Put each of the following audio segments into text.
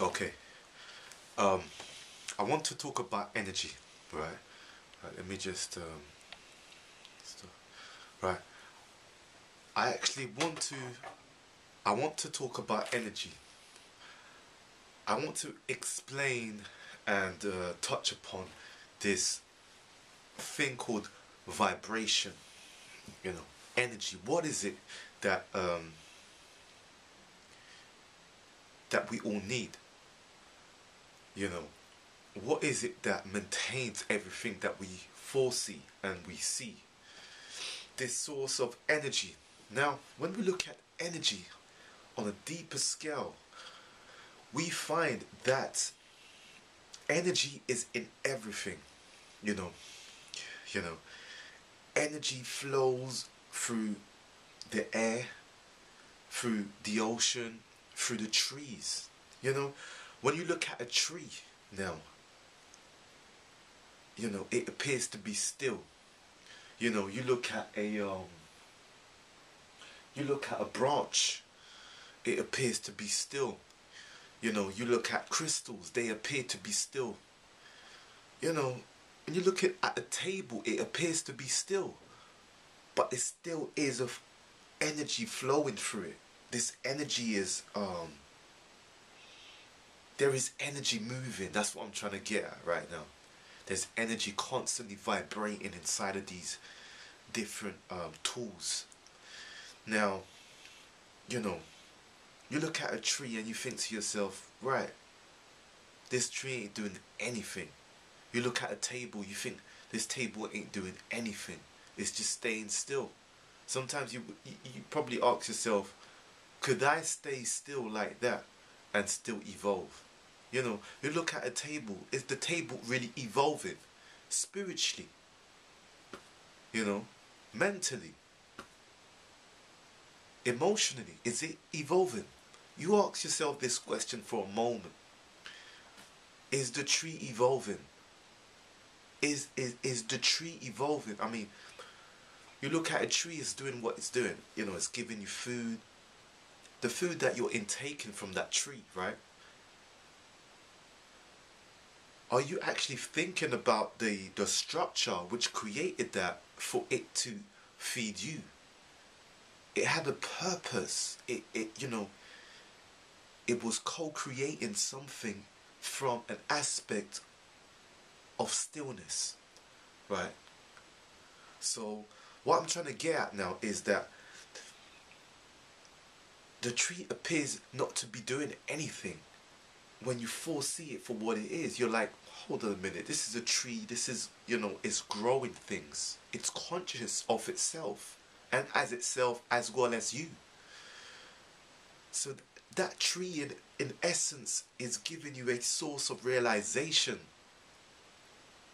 Okay. Um, I want to talk about energy, right? Let me just right. I actually want to. I want to talk about energy. I want to explain and touch upon this thing called vibration. You know, energy. What is it that that we all need? You know, what is it that maintains everything that we foresee and we see? This source of energy. Now, when we look at energy on a deeper scale, we find that energy is in everything. You know, you know, energy flows through the air, through the ocean, through the trees. You know, when you look at a tree now, it appears to be still. You look at a branch, it appears to be still. You look at crystals, they appear to be still. When you look at a table, it appears to be still, but it still is of energy flowing through it. This energy is there is energy moving. That's what I'm trying to get at right now. There's energy constantly vibrating inside of these different tools. Now, you look at a tree and you think to yourself, right, this tree ain't doing anything. You look at a table, you think this table ain't doing anything. It's just staying still. Sometimes you probably ask yourself, could I stay still like that and still evolve? You look at a table, is the table really evolving? Spiritually, mentally, emotionally, is it evolving? You ask yourself this question for a moment. Is the tree evolving? Is the tree evolving? I mean, you look at a tree, it's doing what it's doing. It's giving you food. The food that you're intaking from that tree, right? Are you actually thinking about the structure which created that for it to feed you? It had a purpose. It was co-creating something from an aspect of stillness, right? So what I'm trying to get at now is that the tree appears not to be doing anything. When you foresee it for what it is, you're like, hold on a minute, this is a tree, this is, it's growing things. It's conscious of itself, and as itself as well as you. So that tree in essence is giving you a source of realization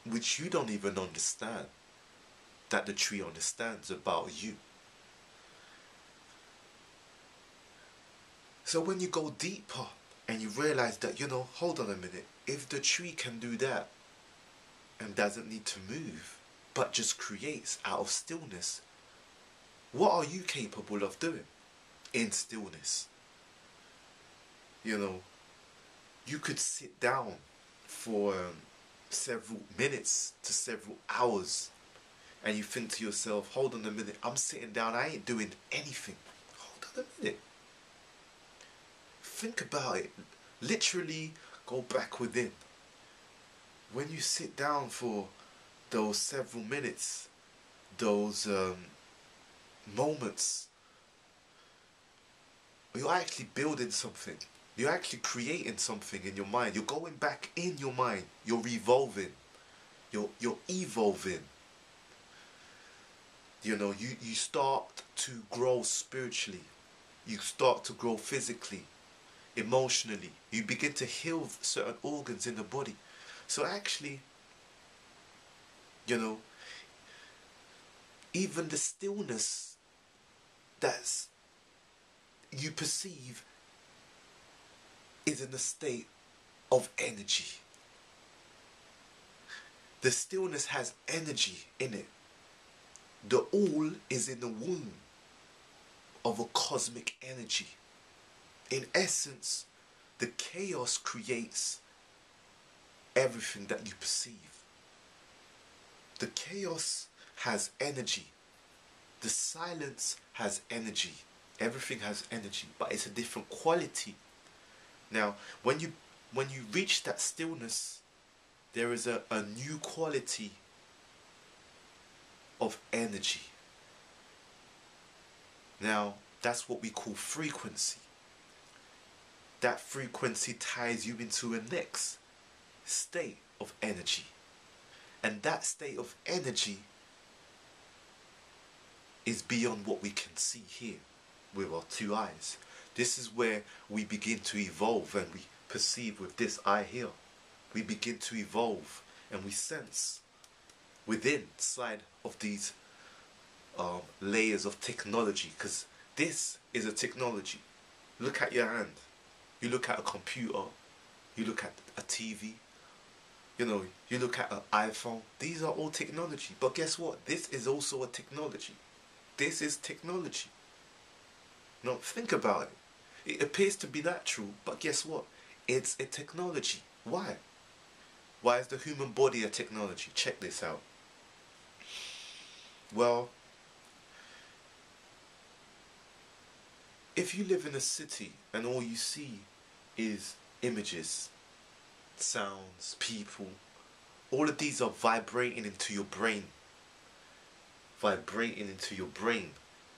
which you don't even understand, that the tree understands about you. So when you go deeper and you realize that, hold on a minute, if the tree can do that and doesn't need to move, but just creates out of stillness, what are you capable of doing in stillness? You could sit down for several minutes to several hours and you think to yourself, hold on a minute, I'm sitting down, I ain't doing anything. Hold on a minute. Think about it. Literally go back within. When you sit down for those several minutes, those moments, you're actually building something. You're actually creating something in your mind. You're going back in your mind. You're revolving. You're evolving. You start to grow spiritually. You start to grow physically, emotionally. You begin to heal certain organs in the body. So actually, even the stillness that you perceive is in a state of energy. The stillness has energy in it. The all is in the womb of a cosmic energy. In essence, The chaos creates everything that you perceive. The chaos has energy. The silence has energy. Everything has energy, but it's a different quality. Now, when you reach that stillness, there is a new quality of energy. Now, that's what we call frequency. That frequency ties you into a next state of energy. And that state of energy is beyond what we can see here with our two eyes. This is where we begin to evolve and we perceive with this eye here. We begin to evolve and we sense within side of these layers of technology, because this is a technology. Look at your hand. You look at a computer. You look at a TV. You know, you look at an iPhone. These are all technology. But guess what? This is also a technology. This is technology. Now, think about it. It appears to be natural, but guess what? It's a technology. Why? Why is the human body a technology? Check this out. Well, if you live in a city and all you see is images, sounds, people, all of these are vibrating into your brain. Vibrating into your brain.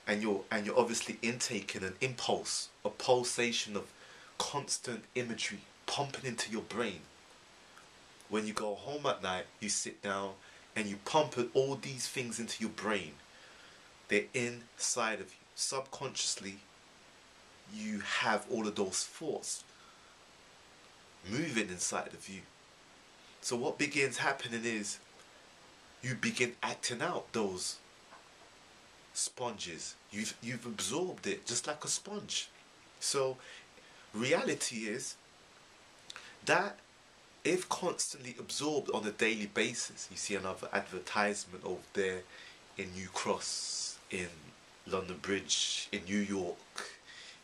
And you're obviously intaking an impulse, a pulsation of constant imagery pumping into your brain. When you go home at night, you sit down and you pump all these things into your brain. They're inside of you. Subconsciously, you have all of those thoughts moving inside of you. So what begins happening is you begin acting out those sponges. You've absorbed it just like a sponge. So reality is that if constantly absorbed on a daily basis, you see another advertisement over there in New Cross, in London Bridge, in New York,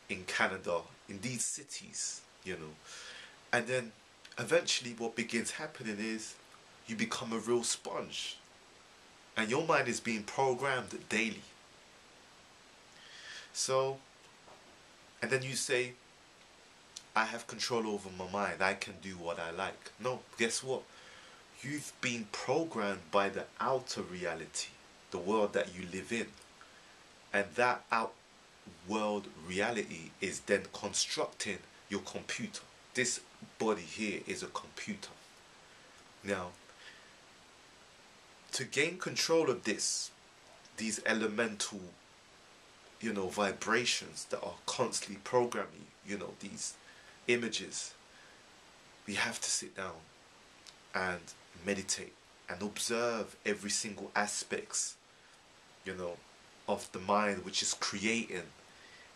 in Canada, in these cities, you know. And then eventually what begins happening is you become a real sponge. And your mind is being programmed daily. So, and then you say, I have control over my mind. I can do what I like. No, guess what? You've been programmed by the outer reality, the world that you live in. And that out world reality is then constructing your computer. This body here is a computer. Now, to gain control of this, these elemental, you know, vibrations that are constantly programming, you know, these images, we have to sit down and meditate and observe every single aspects, you know, of the mind, which is creating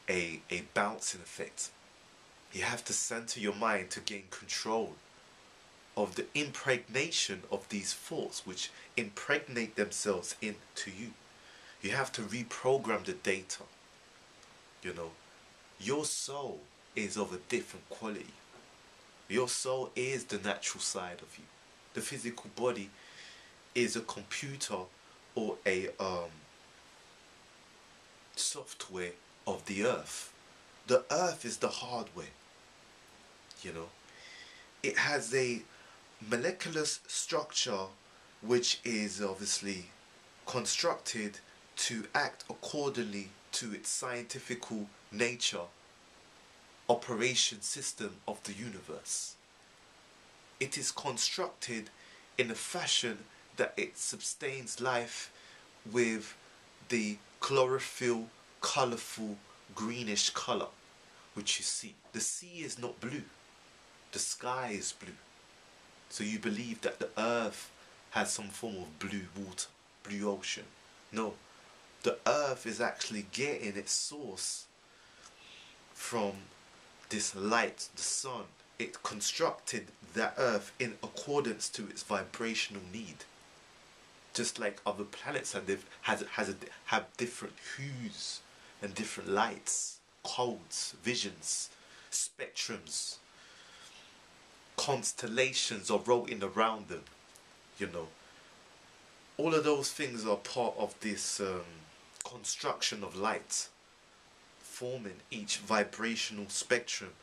a bouncing effect. You have to center your mind to gain control of the impregnation of these thoughts which impregnate themselves into you. You have to reprogram the data. You know, your soul is of a different quality. Your soul is the natural side of you. The physical body is a computer or a software of the earth. The earth is the hardware. You know, it has a molecular structure which is obviously constructed to act accordingly to its scientific nature, operation system of the universe. It is constructed in a fashion that it sustains life with the chlorophyll, colourful, greenish colour which you see. The sea is not blue. The sky is blue. So you believe that the earth has some form of blue water, blue ocean. No, the earth is actually getting its source from this light, the sun. It constructed that earth in accordance to its vibrational need. Just like other planets have different hues and different lights, codes, visions, spectrums, constellations are rolling around them, you know. All of those things are part of this construction of light, forming each vibrational spectrum.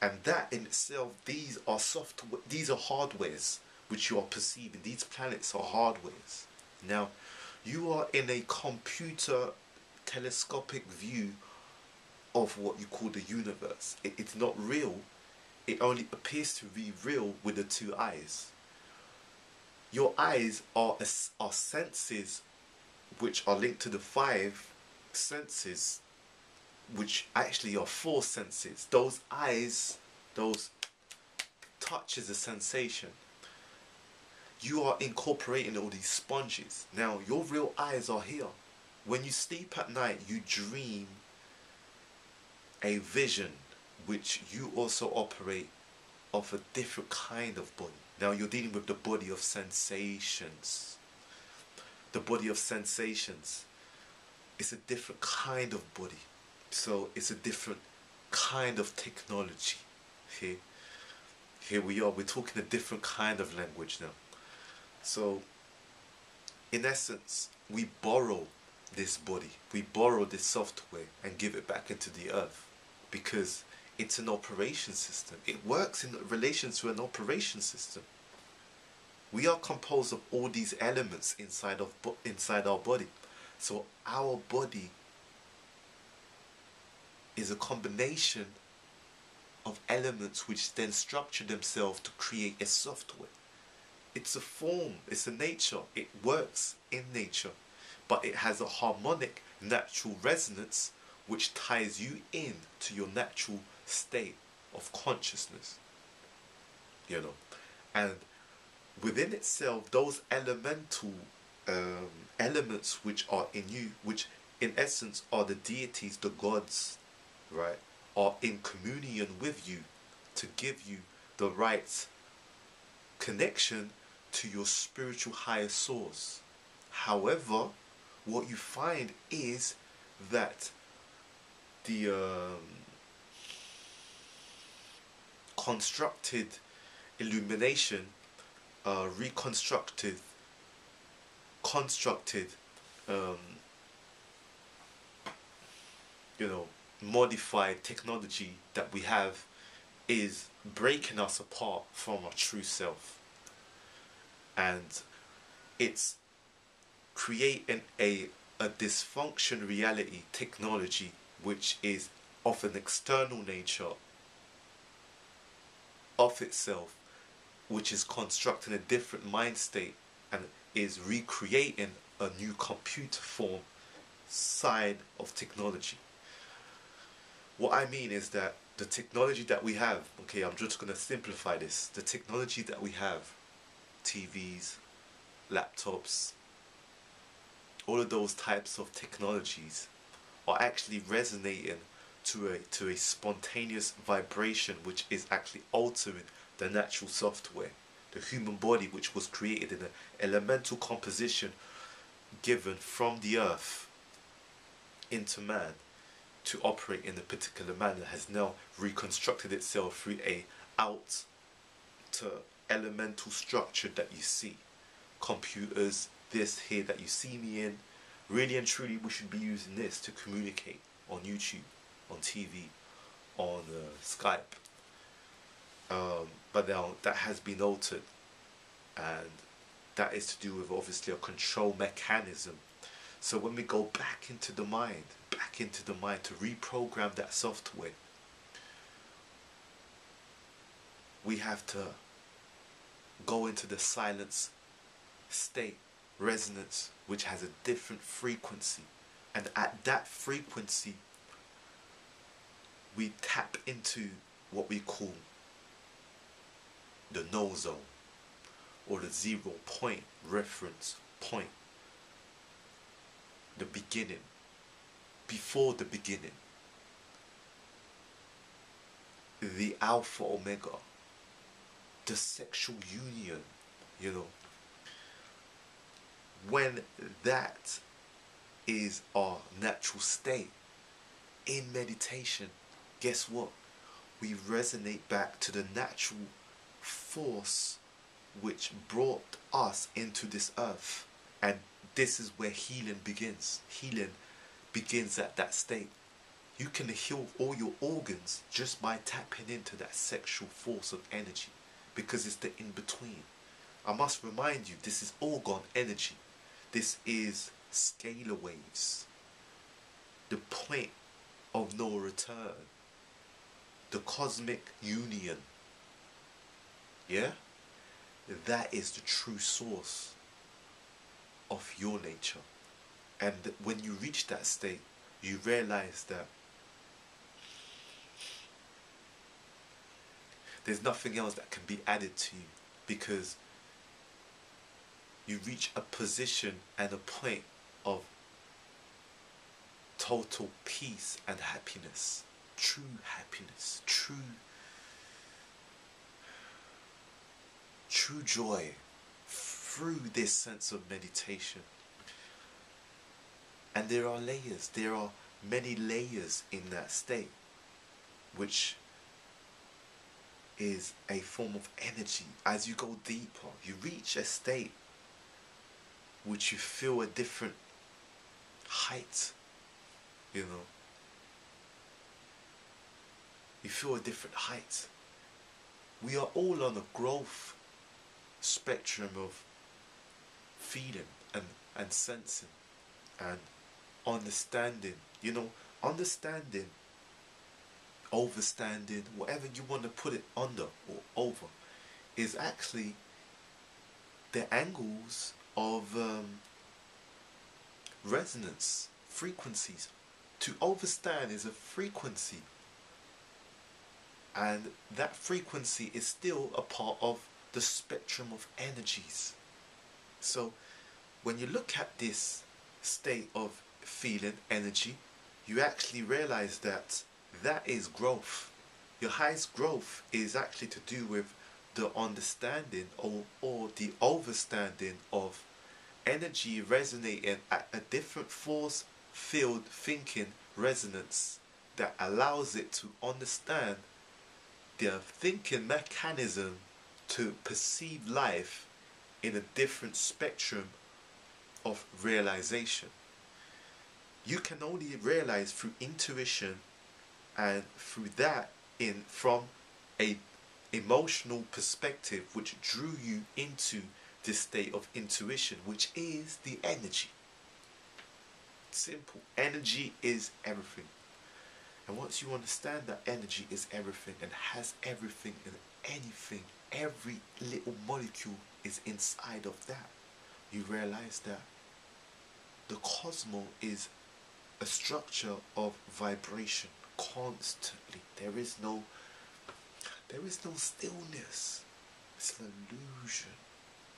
And that in itself, these are hardwares which you are perceiving. These planets are hardwares. Now, you are in a computer telescopic view of what you call the universe. It's not real. It only appears to be real with the two eyes. Your eyes are senses which are linked to the five senses, which actually are four senses. Those eyes, those touch is a sensation. You are incorporating all these sponges. Now, your real eyes are here. When you sleep at night, you dream a vision which you also operate of a different kind of body. Now, you're dealing with the body of sensations. The body of sensations is a different kind of body. So it's a different kind of technology. Here we are, we're talking a different kind of language now. So in essence, we borrow this body, we borrow this software and give it back into the earth, because it's an operation system. It works in relation to an operation system. We are composed of all these elements inside our body. So our body is a combination of elements which then structure themselves to create a software. It's a form, it's a nature, it works in nature, but it has a harmonic natural resonance which ties you in to your natural state of consciousness, you know. And within itself, those elemental elements which are in you, which in essence are the deities, the gods, right, are in communion with you to give you the right connection to your spiritual higher source. However, what you find is that the constructed illumination, constructed modified technology that we have is breaking us apart from our true self, and it's creating a dysfunction reality technology which is of an external nature of itself, which is constructing a different mind state and is recreating a new computer form side of technology. What I mean is that the technology that we have, okay, I'm just going to simplify this. The technology that we have, TVs, laptops, all of those types of technologies are actually resonating to a spontaneous vibration which is actually altering the natural software, the human body, which was created in an elemental composition given from the earth into man to operate in a particular manner, has now reconstructed itself through a out to elemental structure that you see. Computers, this here that you see me in, really and truly we should be using this to communicate on YouTube, on TV, on Skype. But now that has been altered, and that is to do with obviously a control mechanism. So when we go back into the mind to reprogram that software, we have to go into the silence state, resonance, which has a different frequency, and at that frequency we tap into what we call the no zone, or the 0 point reference point, the beginning, before the beginning, the alpha omega, the sexual union, you know. When that is our natural state in meditation, guess what? We resonate back to the natural force which brought us into this earth. And this is where healing begins. Healing begins at that state. You can heal all your organs just by tapping into that sexual force of energy, because it's the in-between. I must remind you, this is Orgone energy. This is scalar waves. The point of no return. The cosmic union. Yeah? That is the true source of your nature. And when you reach that state, you realize that there's nothing else that can be added to you, because you reach a position and a point of total peace and happiness. True happiness, true joy through this sense of meditation. And there are layers, there are many layers in that state, which is a form of energy. As you go deeper, you reach a state which you feel a different height, you know. You feel a different height. We are all on a growth spectrum of feeling and sensing and understanding, you know. Understanding, overstanding, whatever you want to put it under or over, is actually the angles of resonance, frequencies. To overstand is a frequency, and that frequency is still a part of the spectrum of energies. So when you look at this state of feeling, energy, you actually realize that that is growth. Your highest growth is actually to do with the understanding or the overstanding of energy resonating at a different force field thinking resonance that allows it to understand the thinking mechanism to perceive life in a different spectrum of realization. You can only realize through intuition, and through that from a emotional perspective which drew you into this state of intuition, which is the energy. Simple. Energy is everything. And once you understand that energy is everything and has everything and anything, every little molecule is inside of that, you realize that the cosmos is a structure of vibration constantly. There is no stillness. It's an illusion.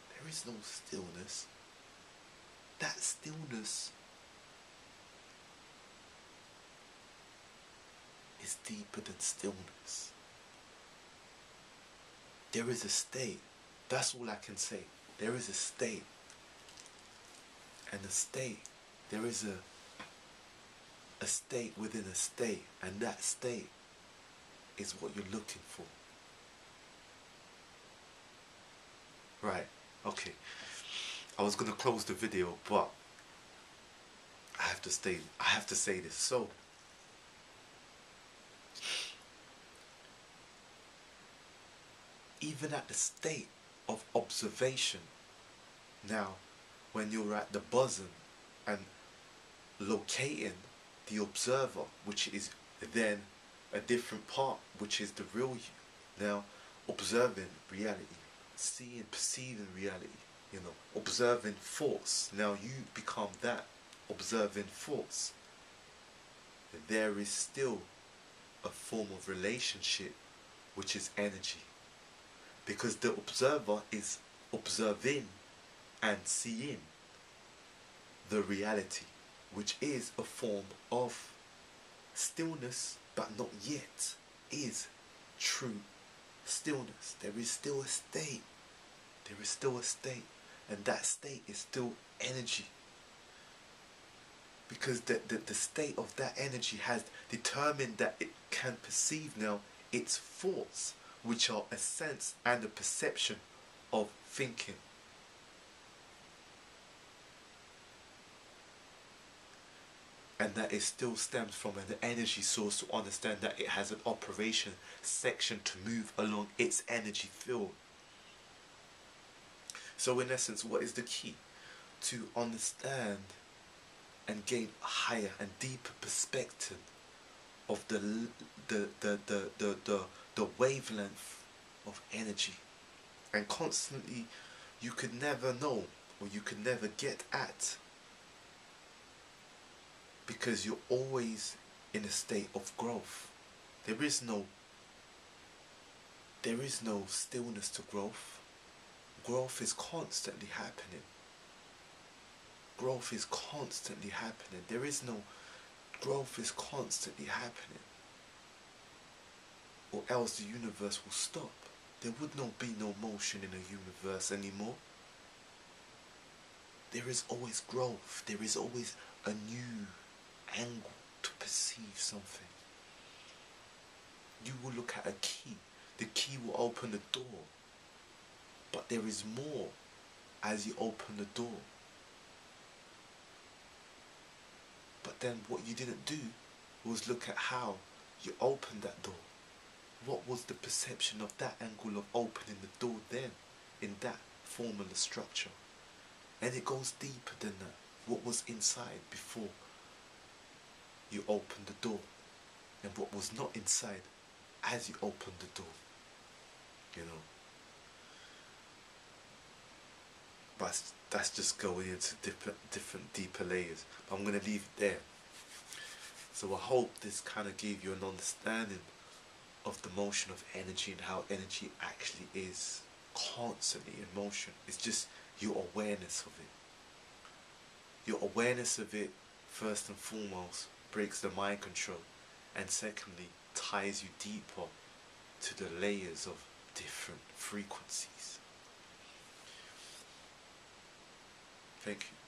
There is no stillness. That stillness is deeper than stillness. There is a state. That's all I can say. There is a state. And a state, there is a state within a state, and that state is what you're looking for. Right, okay. I was gonna close the video, but I have to say this. So even at the state of observation, now when you're at the bosom and locating the observer, which is then a different part, which is the real you, now observing reality, seeing, perceiving reality, you know, observing force. Now you become that observing force. There is still a form of relationship which is energy, because the observer is observing and seeing the reality, which is a form of stillness, but not yet is true stillness. There is still a state. There is still a state, and that state is still energy, because the state of that energy has determined that it can perceive now its thoughts, which are a sense and a perception of thinking. And that it still stems from an energy source, to understand that it has an operation section to move along its energy field. So in essence, what is the key? To understand and gain a higher and deeper perspective of the wavelength of energy. And constantly, you could never know, or you could never get at, because you're always in a state of growth. There is no stillness to growth. Growth is constantly happening. Growth is constantly happening. There is no growth is constantly happening. Or else the universe will stop. There would not be no motion in a universe anymore. There is always growth. There is always a new angle to perceive something. You will look at a key. The key will open the door. But there is more as you open the door. But then what you didn't do was look at how you opened that door. What was the perception of that angle of opening the door then, in that formula structure? And it goes deeper than that. What was inside before you opened the door, and what was not inside as you opened the door, you know. But that's just going into different deeper layers. But I'm going to leave it there. So I hope this kind of gave you an understanding of the motion of energy, and how energy actually is constantly in motion. It's just your awareness of it. Your awareness of it, first and foremost, breaks the mind control, and secondly, ties you deeper to the layers of different frequencies. Thank you.